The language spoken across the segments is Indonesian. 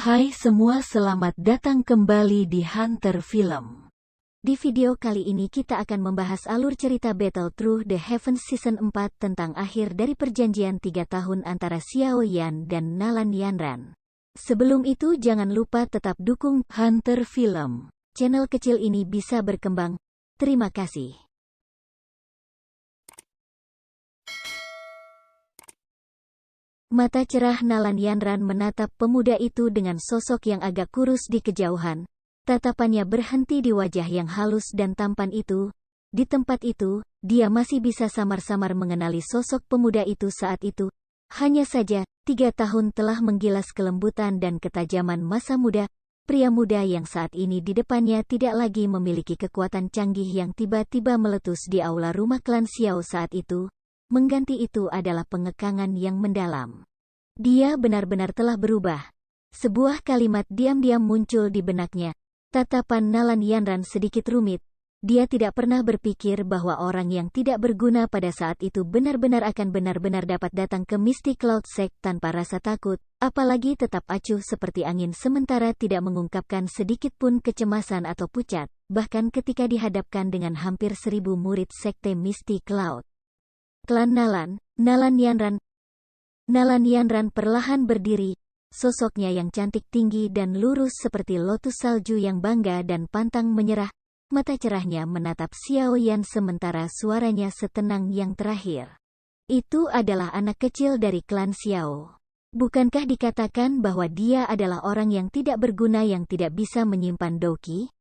Hai semua, selamat datang kembali di Hunter Film. Di video kali ini kita akan membahas alur cerita Battle Through the Heavens Season 4 tentang akhir dari perjanjian 3 tahun antara Xiao Yan dan Nalan Yanran. Sebelum itu jangan lupa tetap dukung Hunter Film. Channel kecil ini bisa berkembang. Terima kasih. Mata cerah Nalan Yanran menatap pemuda itu dengan sosok yang agak kurus di kejauhan. Tatapannya berhenti di wajah yang halus dan tampan itu. Di tempat itu, dia masih bisa samar-samar mengenali sosok pemuda itu saat itu. Hanya saja, 3 tahun telah menggilas kelembutan dan ketajaman masa muda. Pria muda yang saat ini di depannya tidak lagi memiliki kekuatan canggih yang tiba-tiba meletus di aula rumah klan Xiao saat itu. Mengganti itu adalah pengekangan yang mendalam. Dia benar-benar telah berubah. Sebuah kalimat diam-diam muncul di benaknya. Tatapan Nalan Yanran sedikit rumit. Dia tidak pernah berpikir bahwa orang yang tidak berguna pada saat itu benar-benar akan benar-benar dapat datang ke Misty Cloud Sect tanpa rasa takut, apalagi tetap acuh seperti angin sementara tidak mengungkapkan sedikit pun kecemasan atau pucat, bahkan ketika dihadapkan dengan hampir 1000 murid sekte Misty Cloud. Klan Nalan Yanran. Nalan Yanran perlahan berdiri, sosoknya yang cantik tinggi dan lurus seperti lotus salju yang bangga dan pantang menyerah. Mata cerahnya menatap Xiao Yan sementara suaranya setenang yang terakhir. Itu adalah anak kecil dari klan Xiao. Bukankah dikatakan bahwa dia adalah orang yang tidak berguna yang tidak bisa menyimpan doki?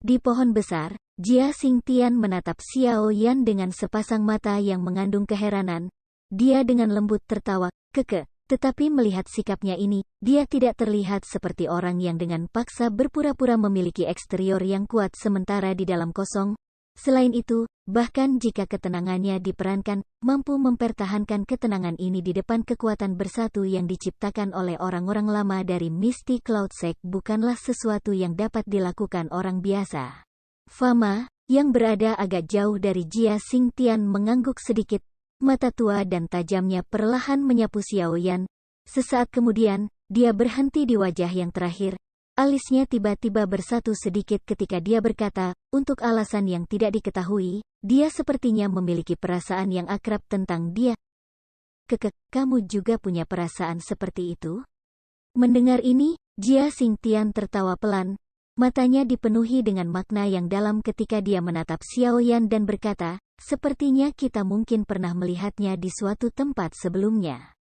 Di pohon besar, Jia Xingtian menatap Xiao Yan dengan sepasang mata yang mengandung keheranan. Dia dengan lembut tertawa, keke. Tetapi melihat sikapnya ini, dia tidak terlihat seperti orang yang dengan paksa berpura-pura memiliki eksterior yang kuat sementara di dalam kosong. Selain itu, bahkan jika ketenangannya diperankan, mampu mempertahankan ketenangan ini di depan kekuatan bersatu yang diciptakan oleh orang-orang lama dari Misty Cloud Sect bukanlah sesuatu yang dapat dilakukan orang biasa. Fama, yang berada agak jauh dari Jia Xingtian mengangguk sedikit. Mata tua dan tajamnya perlahan menyapu Xiao Yan. Sesaat kemudian, dia berhenti di wajah yang terakhir. Alisnya tiba-tiba bersatu sedikit ketika dia berkata, untuk alasan yang tidak diketahui, dia sepertinya memiliki perasaan yang akrab tentang dia. Kamu juga punya perasaan seperti itu? Mendengar ini, Jia Xingtian tertawa pelan. Matanya dipenuhi dengan makna yang dalam ketika dia menatap Xiao Yan dan berkata, sepertinya kita mungkin pernah melihatnya di suatu tempat sebelumnya.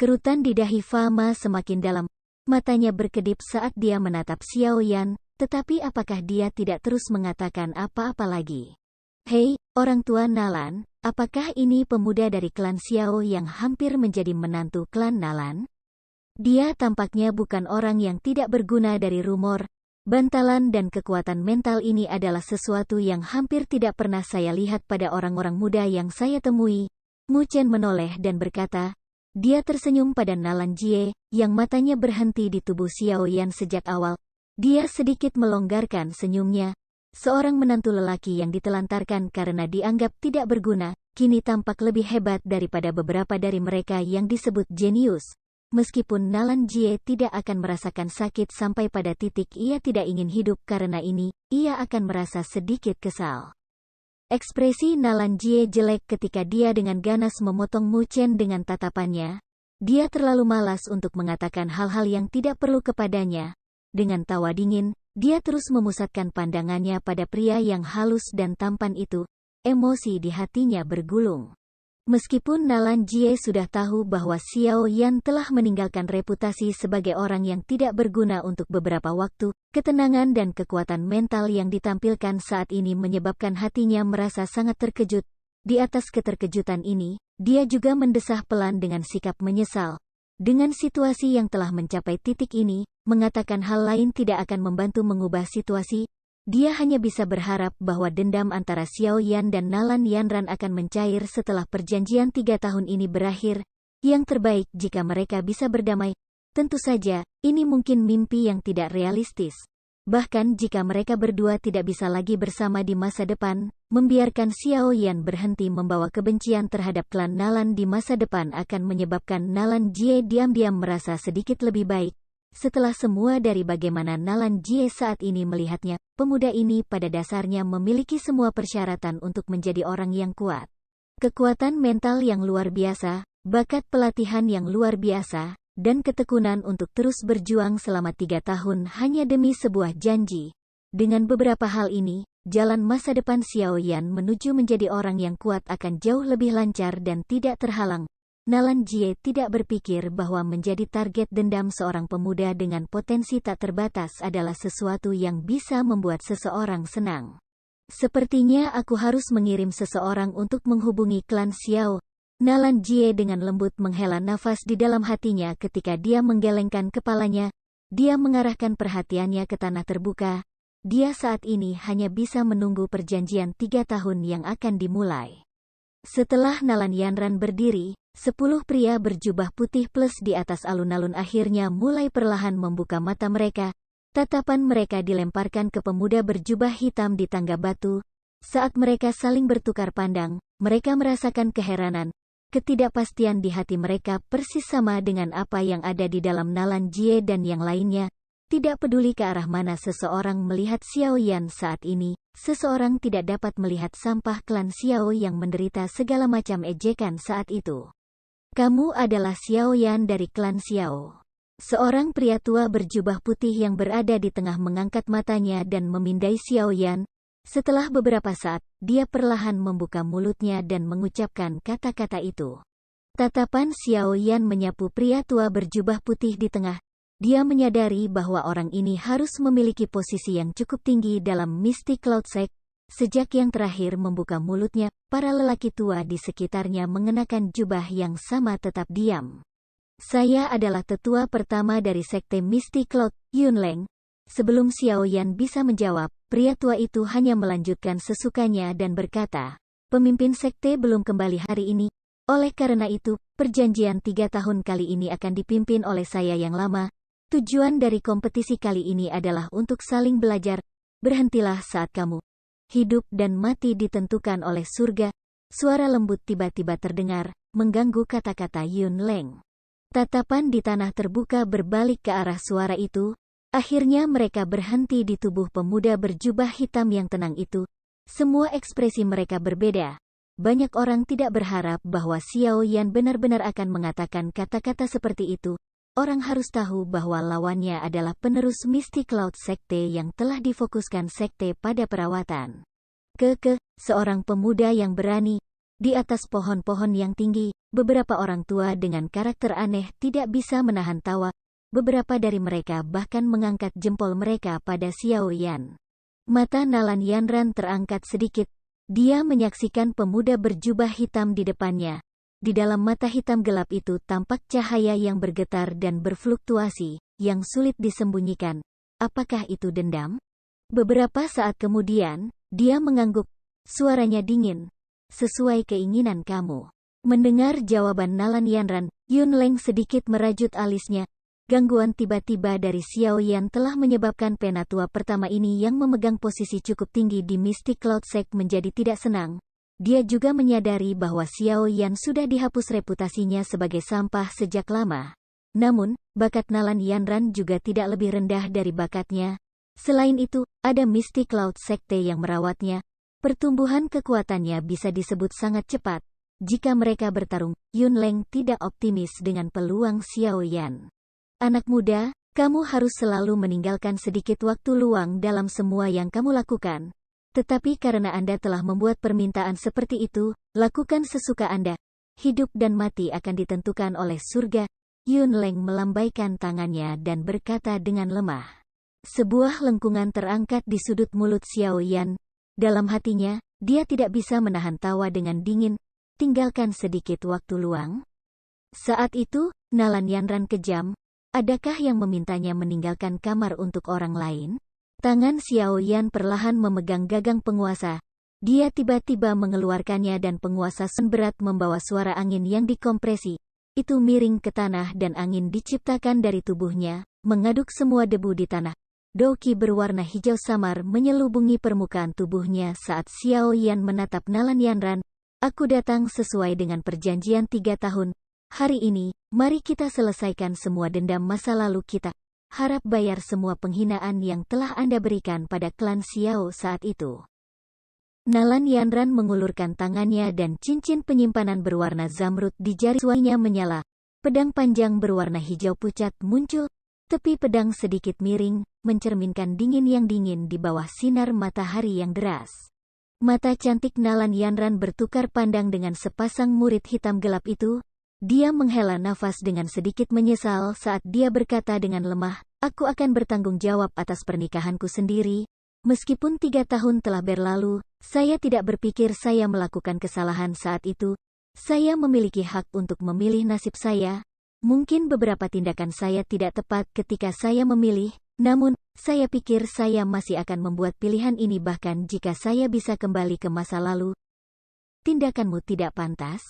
Kerutan di dahi Fama semakin dalam. Matanya berkedip saat dia menatap Xiao Yan, tetapi apakah dia tidak terus mengatakan apa-apa lagi? Hei, orang tua Nalan, apakah ini pemuda dari klan Xiao yang hampir menjadi menantu klan Nalan? Dia tampaknya bukan orang yang tidak berguna dari rumor. Bantalan dan kekuatan mental ini adalah sesuatu yang hampir tidak pernah saya lihat pada orang-orang muda yang saya temui. Mu Chen menoleh dan berkata, dia tersenyum pada Nalan Jie, yang matanya berhenti di tubuh Xiao Yan sejak awal. Dia sedikit melonggarkan senyumnya. Seorang menantu lelaki yang ditelantarkan karena dianggap tidak berguna, kini tampak lebih hebat daripada beberapa dari mereka yang disebut jenius. Meskipun Nalan Jie tidak akan merasakan sakit sampai pada titik ia tidak ingin hidup karena ini, ia akan merasa sedikit kesal. Ekspresi Nalan Jie jelek ketika dia dengan ganas memotong Mu Chen dengan tatapannya. Dia terlalu malas untuk mengatakan hal-hal yang tidak perlu kepadanya. Dengan tawa dingin, dia terus memusatkan pandangannya pada pria yang halus dan tampan itu. Emosi di hatinya bergulung. Meskipun Nalan Jie sudah tahu bahwa Xiao Yan telah meninggalkan reputasi sebagai orang yang tidak berguna untuk beberapa waktu, ketenangan dan kekuatan mental yang ditampilkan saat ini menyebabkan hatinya merasa sangat terkejut. Di atas keterkejutan ini, dia juga mendesah pelan dengan sikap menyesal. Dengan situasi yang telah mencapai titik ini, mengatakan hal lain tidak akan membantu mengubah situasi. Dia hanya bisa berharap bahwa dendam antara Xiao Yan dan Nalan Yanran akan mencair setelah perjanjian 3 tahun ini berakhir. Yang terbaik jika mereka bisa berdamai. Tentu saja, ini mungkin mimpi yang tidak realistis. Bahkan jika mereka berdua tidak bisa lagi bersama di masa depan, membiarkan Xiao Yan berhenti membawa kebencian terhadap klan Nalan di masa depan akan menyebabkan Nalan Jie diam-diam merasa sedikit lebih baik. Setelah semua dari bagaimana Nalan Jie saat ini melihatnya, pemuda ini pada dasarnya memiliki semua persyaratan untuk menjadi orang yang kuat. Kekuatan mental yang luar biasa, bakat pelatihan yang luar biasa, dan ketekunan untuk terus berjuang selama 3 tahun hanya demi sebuah janji. Dengan beberapa hal ini, jalan masa depan Xiao Yan menuju menjadi orang yang kuat akan jauh lebih lancar dan tidak terhalang. Nalan Jie tidak berpikir bahwa menjadi target dendam seorang pemuda dengan potensi tak terbatas adalah sesuatu yang bisa membuat seseorang senang. Sepertinya aku harus mengirim seseorang untuk menghubungi klan Xiao. Nalan Jie dengan lembut menghela nafas di dalam hatinya ketika dia menggelengkan kepalanya. Dia mengarahkan perhatiannya ke tanah terbuka. Dia saat ini hanya bisa menunggu perjanjian 3 tahun yang akan dimulai. Setelah Nalan Yanran berdiri, 10 pria berjubah putih plus di atas alun-alun akhirnya mulai perlahan membuka mata mereka. Tatapan mereka dilemparkan ke pemuda berjubah hitam di tangga batu. Saat mereka saling bertukar pandang, mereka merasakan keheranan. Ketidakpastian di hati mereka persis sama dengan apa yang ada di dalam Nalan Jie dan yang lainnya. Tidak peduli ke arah mana seseorang melihat Xiao Yan saat ini, seseorang tidak dapat melihat sampah klan Xiao yang menderita segala macam ejekan saat itu. Kamu adalah Xiao Yan dari klan Xiao. Seorang pria tua berjubah putih yang berada di tengah mengangkat matanya dan memindai Xiao Yan. Setelah beberapa saat, dia perlahan membuka mulutnya dan mengucapkan kata-kata itu. Tatapan Xiao Yan menyapu pria tua berjubah putih di tengah. Dia menyadari bahwa orang ini harus memiliki posisi yang cukup tinggi dalam Mystic Cloud Sect. Sejak yang terakhir membuka mulutnya, para lelaki tua di sekitarnya mengenakan jubah yang sama tetap diam. Saya adalah tetua pertama dari Sekte Mystic Cloud, Yunleng. Sebelum Xiao Yan bisa menjawab, pria tua itu hanya melanjutkan sesukanya dan berkata, pemimpin sekte belum kembali hari ini. Oleh karena itu, perjanjian 3 tahun kali ini akan dipimpin oleh saya yang lama. Tujuan dari kompetisi kali ini adalah untuk saling belajar. Berhentilah saat kamu. Hidup dan mati ditentukan oleh surga. Suara lembut tiba-tiba terdengar, mengganggu kata-kata Yunleng. Tatapan di tanah terbuka berbalik ke arah suara itu. Akhirnya mereka berhenti di tubuh pemuda berjubah hitam yang tenang itu. Semua ekspresi mereka berbeda. Banyak orang tidak berharap bahwa Xiao Yan benar-benar akan mengatakan kata-kata seperti itu. Orang harus tahu bahwa lawannya adalah penerus Mystic Cloud Sekte yang telah difokuskan sekte pada perawatan. Seorang pemuda yang berani. Di atas pohon-pohon yang tinggi, beberapa orang tua dengan karakter aneh tidak bisa menahan tawa. Beberapa dari mereka bahkan mengangkat jempol mereka pada Xiao Yan. Mata Nalan Yanran terangkat sedikit. Dia menyaksikan pemuda berjubah hitam di depannya. Di dalam mata hitam gelap itu tampak cahaya yang bergetar dan berfluktuasi, yang sulit disembunyikan. Apakah itu dendam? Beberapa saat kemudian, dia mengangguk. Suaranya dingin. Sesuai keinginan kamu. Mendengar jawaban Nalan Yanran, Yunleng sedikit merajut alisnya. Gangguan tiba-tiba dari Xiao Yan telah menyebabkan penatua pertama ini yang memegang posisi cukup tinggi di Mystic Cloud Sect menjadi tidak senang. Dia juga menyadari bahwa Xiao Yan sudah dihapus reputasinya sebagai sampah sejak lama. Namun, bakat Nalan Yanran juga tidak lebih rendah dari bakatnya. Selain itu, ada Mystic Cloud Sekte yang merawatnya. Pertumbuhan kekuatannya bisa disebut sangat cepat. Jika mereka bertarung, Yunleng tidak optimis dengan peluang Xiao Yan. Anak muda, kamu harus selalu meninggalkan sedikit waktu luang dalam semua yang kamu lakukan. Tetapi karena Anda telah membuat permintaan seperti itu, lakukan sesuka Anda. Hidup dan mati akan ditentukan oleh surga. Yunleng melambaikan tangannya dan berkata dengan lemah. Sebuah lengkungan terangkat di sudut mulut Xiao Yan. Dalam hatinya, dia tidak bisa menahan tawa dengan dingin. Tinggalkan sedikit waktu luang. Saat itu, Nalan Yanran kejam. Adakah yang memintanya meninggalkan kamar untuk orang lain? Tangan Xiao Yan perlahan memegang gagang penguasa. Dia tiba-tiba mengeluarkannya dan penguasa sun berat membawa suara angin yang dikompresi. Itu miring ke tanah dan angin diciptakan dari tubuhnya, mengaduk semua debu di tanah. Douki berwarna hijau samar menyelubungi permukaan tubuhnya saat Xiao Yan menatap Nalan Yanran. Aku datang sesuai dengan perjanjian 3 tahun. Hari ini, mari kita selesaikan semua dendam masa lalu kita. harap bayar semua penghinaan yang telah Anda berikan pada klan Xiao saat itu. Nalan Yanran mengulurkan tangannya dan cincin penyimpanan berwarna zamrud di jari suaminya menyala. Pedang panjang berwarna hijau pucat muncul, tepi pedang sedikit miring, mencerminkan dingin yang dingin di bawah sinar matahari yang deras. Mata cantik Nalan Yanran bertukar pandang dengan sepasang murid hitam gelap itu. Dia menghela nafas dengan sedikit menyesal saat dia berkata dengan lemah, "Aku akan bertanggung jawab atas pernikahanku sendiri. Meskipun 3 tahun telah berlalu, saya tidak berpikir saya melakukan kesalahan saat itu. Saya memiliki hak untuk memilih nasib saya. Mungkin beberapa tindakan saya tidak tepat ketika saya memilih, namun, saya pikir saya masih akan membuat pilihan ini bahkan jika saya bisa kembali ke masa lalu." "Tindakanmu tidak pantas?"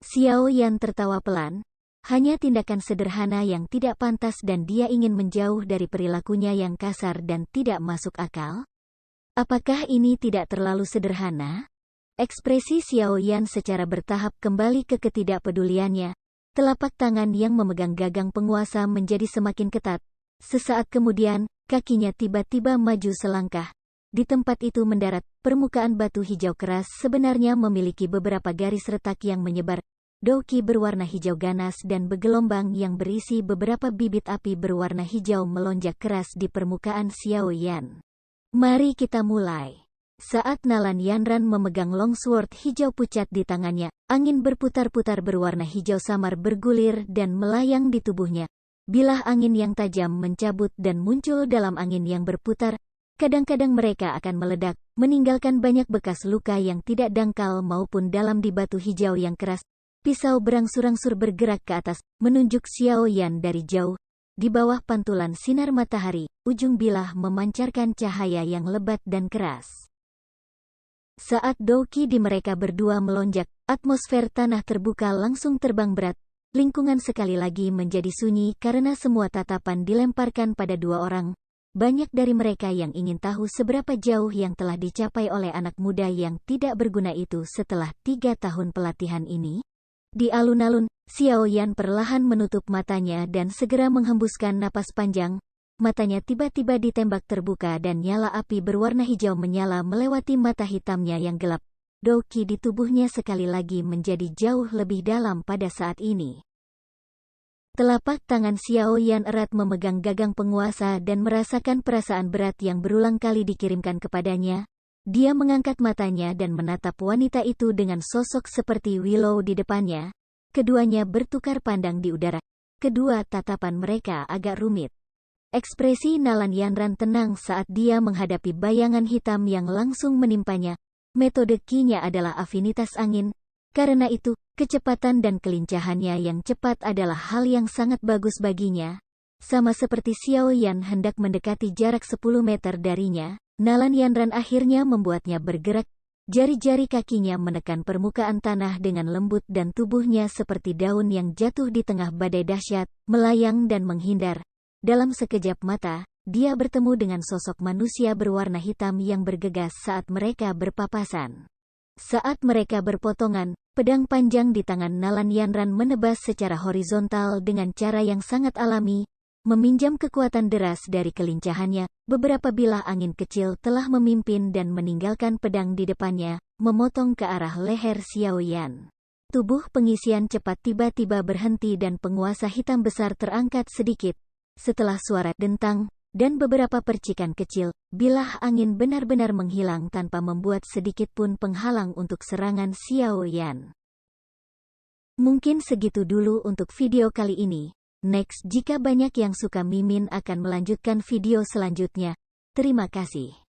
Xiao Yan tertawa pelan. Hanya tindakan sederhana yang tidak pantas dan dia ingin menjauh dari perilakunya yang kasar dan tidak masuk akal. Apakah ini tidak terlalu sederhana? Ekspresi Xiao Yan secara bertahap kembali ke ketidakpeduliannya. Telapak tangan yang memegang gagang penguasa menjadi semakin ketat. Sesaat kemudian, kakinya tiba-tiba maju selangkah. Di tempat itu mendarat, permukaan batu hijau keras sebenarnya memiliki beberapa garis retak yang menyebar. Douki berwarna hijau ganas dan bergelombang yang berisi beberapa bibit api berwarna hijau melonjak keras di permukaan Xiao Yan. "Mari kita mulai." Saat Nalan Yanran memegang longsword hijau pucat di tangannya, angin berputar-putar berwarna hijau samar bergulir dan melayang di tubuhnya. Bilah angin yang tajam mencabut dan muncul dalam angin yang berputar. Kadang-kadang mereka akan meledak, meninggalkan banyak bekas luka yang tidak dangkal maupun dalam di batu hijau yang keras. Pisau berangsur-angsur bergerak ke atas, menunjuk Xiao Yan dari jauh. Di bawah pantulan sinar matahari, ujung bilah memancarkan cahaya yang lebat dan keras. Saat douki di mereka berdua melonjak, atmosfer tanah terbuka langsung terbang berat. Lingkungan sekali lagi menjadi sunyi karena semua tatapan dilemparkan pada dua orang. Banyak dari mereka yang ingin tahu seberapa jauh yang telah dicapai oleh anak muda yang tidak berguna itu setelah 3 tahun pelatihan ini. Di alun-alun, Xiao Yan perlahan menutup matanya dan segera menghembuskan napas panjang. Matanya tiba-tiba ditembak terbuka dan nyala api berwarna hijau menyala melewati mata hitamnya yang gelap. Douki di tubuhnya sekali lagi menjadi jauh lebih dalam pada saat ini. Telapak tangan Xiao Yan erat memegang gagang penguasa dan merasakan perasaan berat yang berulang kali dikirimkan kepadanya. Dia mengangkat matanya dan menatap wanita itu dengan sosok seperti Willow di depannya. Keduanya bertukar pandang di udara. Kedua tatapan mereka agak rumit. Ekspresi Nalan Yanran tenang saat dia menghadapi bayangan hitam yang langsung menimpanya. Metode Qi-nya adalah afinitas angin. Karena itu, kecepatan dan kelincahannya yang cepat adalah hal yang sangat bagus baginya. Sama seperti Xiao Yan hendak mendekati jarak 10 meter darinya, Nalan Yanran akhirnya membuatnya bergerak. Jari-jari kakinya menekan permukaan tanah dengan lembut dan tubuhnya seperti daun yang jatuh di tengah badai dahsyat, melayang dan menghindar. Dalam sekejap mata, dia bertemu dengan sosok manusia berwarna hitam yang bergegas saat mereka berpapasan. Saat mereka berpotongan, pedang panjang di tangan Nalan Yanran menebas secara horizontal dengan cara yang sangat alami. Meminjam kekuatan deras dari kelincahannya, beberapa bilah angin kecil telah memimpin dan meninggalkan pedang di depannya, memotong ke arah leher Xiao Yan. Tubuh pengisian cepat tiba-tiba berhenti dan penguasa hitam besar terangkat sedikit. Setelah suara dentang dan beberapa percikan kecil, bilah angin benar-benar menghilang tanpa membuat sedikit pun penghalang untuk serangan Xiao Yan. Mungkin segitu dulu untuk video kali ini. Next, jika banyak yang suka Mimin akan melanjutkan video selanjutnya. Terima kasih.